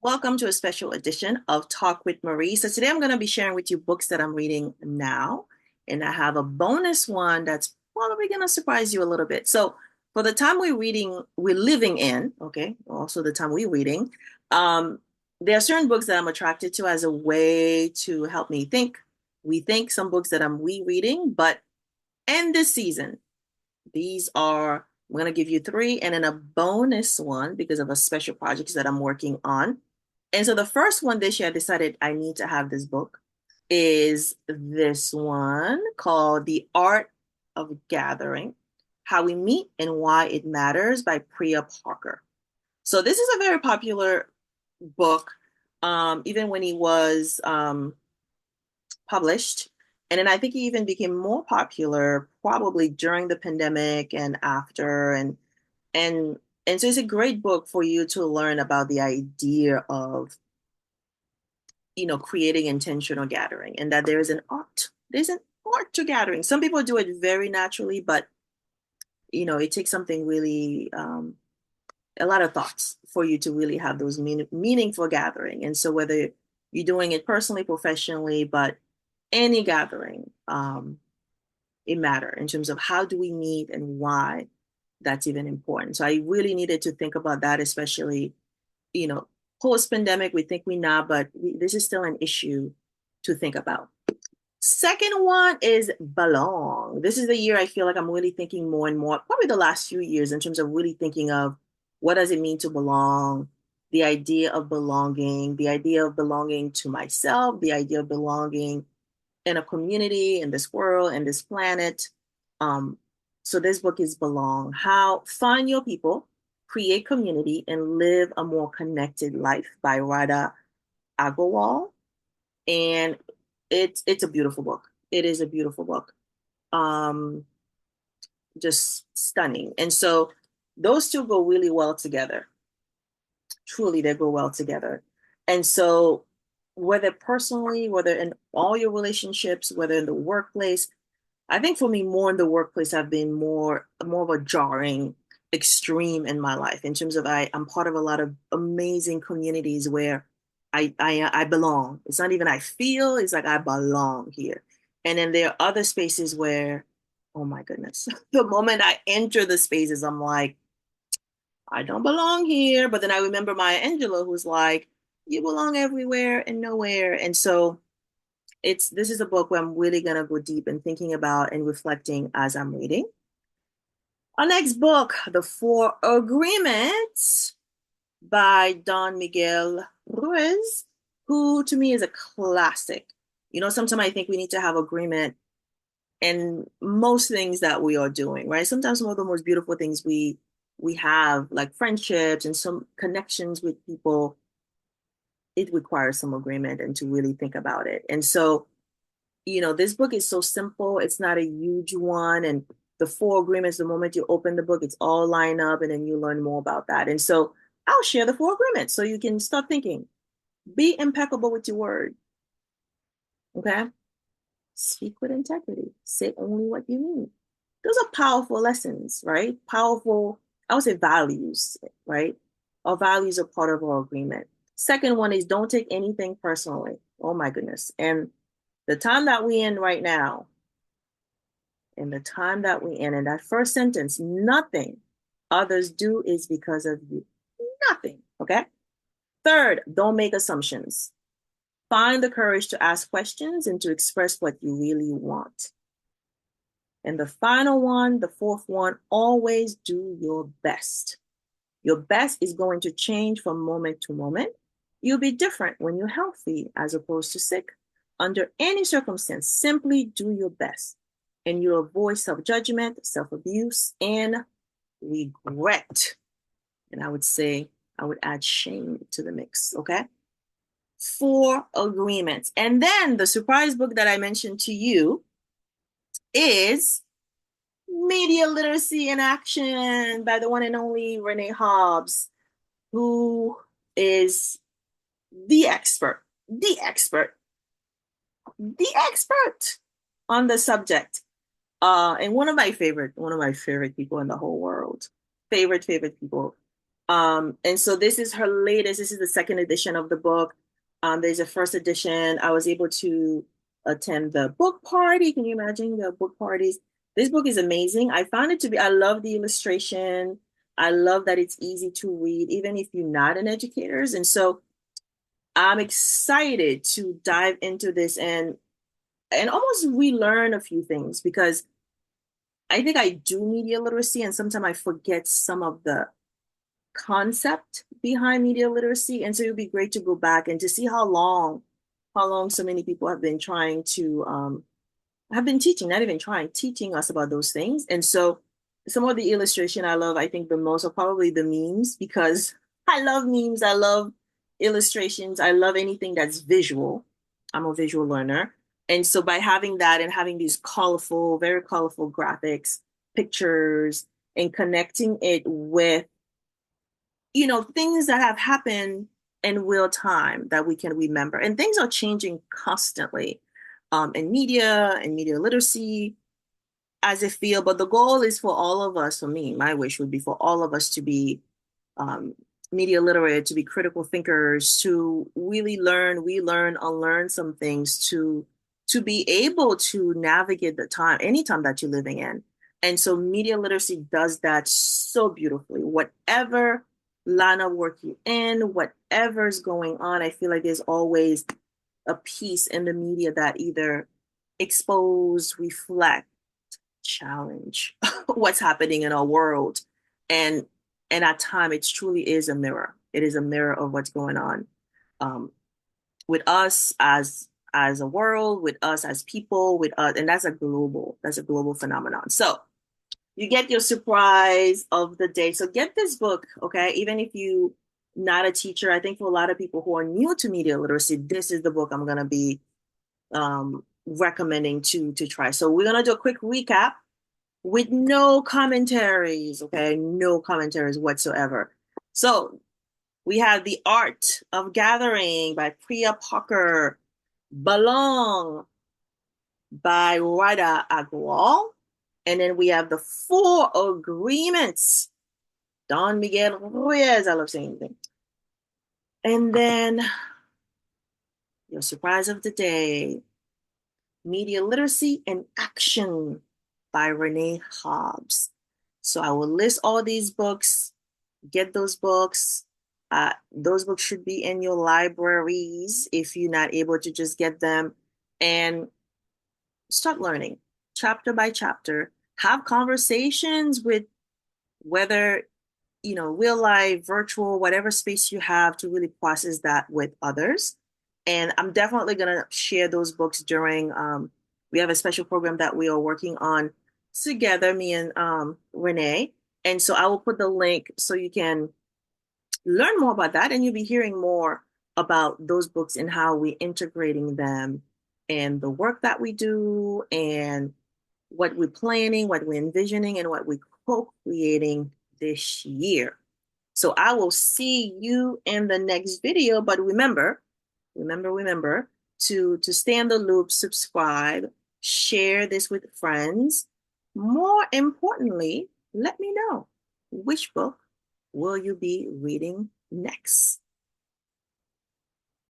Welcome to a special edition of Talk with Marie. So today I'm going to be sharing with you books that I'm reading now, and I have a bonus one that's probably going to surprise you a little bit. So for the time we're living in, okay, also the time we're reading, um, there are certain books that I'm attracted to as a way to help me think, rethink some books that I'm rereading, but in this season, I'm going to give you three and then a bonus one because of a special project that I'm working on. And so the first one this year, I decided I need to have this book is this one called The Art of Gathering, How We Meet and Why It Matters by Priya Parker. So this is a very popular book, even when he was published. And then I think he even became more popular probably during the pandemic and after. And and so it's a great book for you to learn about the idea of, creating intentional gathering and that there is an art. There's an art to gathering. Some people do it very naturally, but it takes something really a lot of thoughts for you to really have those meaningful gathering. And so whether you're doing it personally, professionally, but any gathering, it matter in terms of how do we meet and why that's even important. So I really needed to think about that, especially, you know, post-pandemic, we think we not, but this is still an issue to think about. Second one is belong. This is the year I feel like I'm really thinking more and more, probably the last few years, in terms of really thinking of what does it mean to belong, the idea of belonging, the idea of belonging to myself, the idea of belonging in a community, in this world, in this planet. Um, so this book is Belong, How Find Your People, Create Community, and Live a More Connected Life by Radha Agrawal. And it's a beautiful book. It is a beautiful book. Um, just stunning. And so those two go really well together. Truly, they go well together. And so whether personally, whether in all your relationships, whether in the workplace, I think for me, more in the workplace, I've been more of a jarring extreme in my life in terms of I'm part of a lot of amazing communities where I belong. It's not even I feel, it's like I belong here. And then there are other spaces where, oh my goodness, the moment I enter the spaces, I'm like, I don't belong here. But then I remember Maya Angelou, who's like, you belong everywhere and nowhere. And so this is a book where I'm really gonna go deep and thinking about and reflecting as I'm reading. Our next book, The Four Agreements by Don Miguel Ruiz, who to me is a classic. Sometimes I think we need to have agreement in most things that we are doing, right? Sometimes some of the most beautiful things we have, like friendships and some connections with people, it requires some agreement and to really think about it. And so this book is so simple. It's not a huge one. And the four agreements, the moment you open the book, it's all lined up and then you learn more about that. And so I'll share the four agreements so you can start thinking. Be impeccable with your word. Okay. Speak with integrity. Say only what you mean. Those are powerful lessons, right? Powerful, I would say values, right? Our values are part of our agreement. Second one is don't take anything personally. Oh my goodness. And the time that we in right now, in the time that we in that first sentence, nothing others do is because of you. Nothing. Okay. Third, don't make assumptions. Find the courage to ask questions and to express what you really want. And the final one, the fourth one, always do your best. Your best is going to change from moment to moment. You'll be different when you're healthy as opposed to sick. Under any circumstance, simply do your best and you'll avoid self-judgment, self-abuse, and regret. And I would add shame to the mix, okay? Four agreements. And then the surprise book that I mentioned to you is Media Literacy in Action by the one and only Renee Hobbs, who is the expert, the expert, the expert on the subject. And one of my favorite people in the whole world. Favorite people. And so this is her latest. This is the second edition of the book. There's a first edition. I was able to attend the book party. Can you imagine the book parties? This book is amazing. I found it to be, I love the illustration. I love that it's easy to read, even if you're not an educator. And so I'm excited to dive into this and almost relearn a few things because I think I do media literacy and sometimes I forget some of the concept behind media literacy. And so it would be great to go back and to see how long so many people have been trying to have been teaching, not even trying, teaching us about those things. And so some of the illustration I love, I think the most are probably the memes because I love memes. I love illustrations. I love anything that's visual. I'm a visual learner. And so by having that and having these colorful, very colorful graphics, pictures, and connecting it with things that have happened in real time that we can remember. And things are changing constantly in media and media literacy as a field. But the goal is for all of us, for me, my wish would be for all of us to be um, media literate, to be critical thinkers, to really learn, relearn, unlearn some things, to be able to navigate the time, any time that you're living in. And so media literacy does that so beautifully. Whatever line of work you're in, whatever's going on, I feel like there's always a piece in the media that either expose, reflect, challenge what's happening in our world. And and at time it truly is a mirror. It is a mirror of what's going on um, with us as a world, with us as people, with us, and that's a global phenomenon. So you get your surprise of the day. So get this book, okay? Even if you not a teacher, I think for a lot of people who are new to media literacy, this is the book I'm gonna be recommending to try. So we're gonna do a quick recap with no commentaries, okay? No commentaries whatsoever. So we have The Art of Gathering by Priya Parker, Belong by Radha Agrawal, and then we have The Four Agreements, Don Miguel Ruiz. I love saying anything. And then your surprise of the day, Media Literacy and Action by Renee Hobbs. So I will list all these books. Get those books. Those books should be in your libraries if you're not able to just get them. And start learning chapter by chapter. Have conversations with whether, real life, virtual, whatever space you have to really process that with others. And I'm definitely going to share those books during, we have a special program that we are working on together, me and Renee. And so I will put the link so you can learn more about that. And you'll be hearing more about those books and how we're integrating them and the work that we do and what we're planning, what we're envisioning, and what we're co-creating this year. So I will see you in the next video. But remember to stay in the loop, subscribe, share this with friends. More importantly, let me know which book will you be reading next.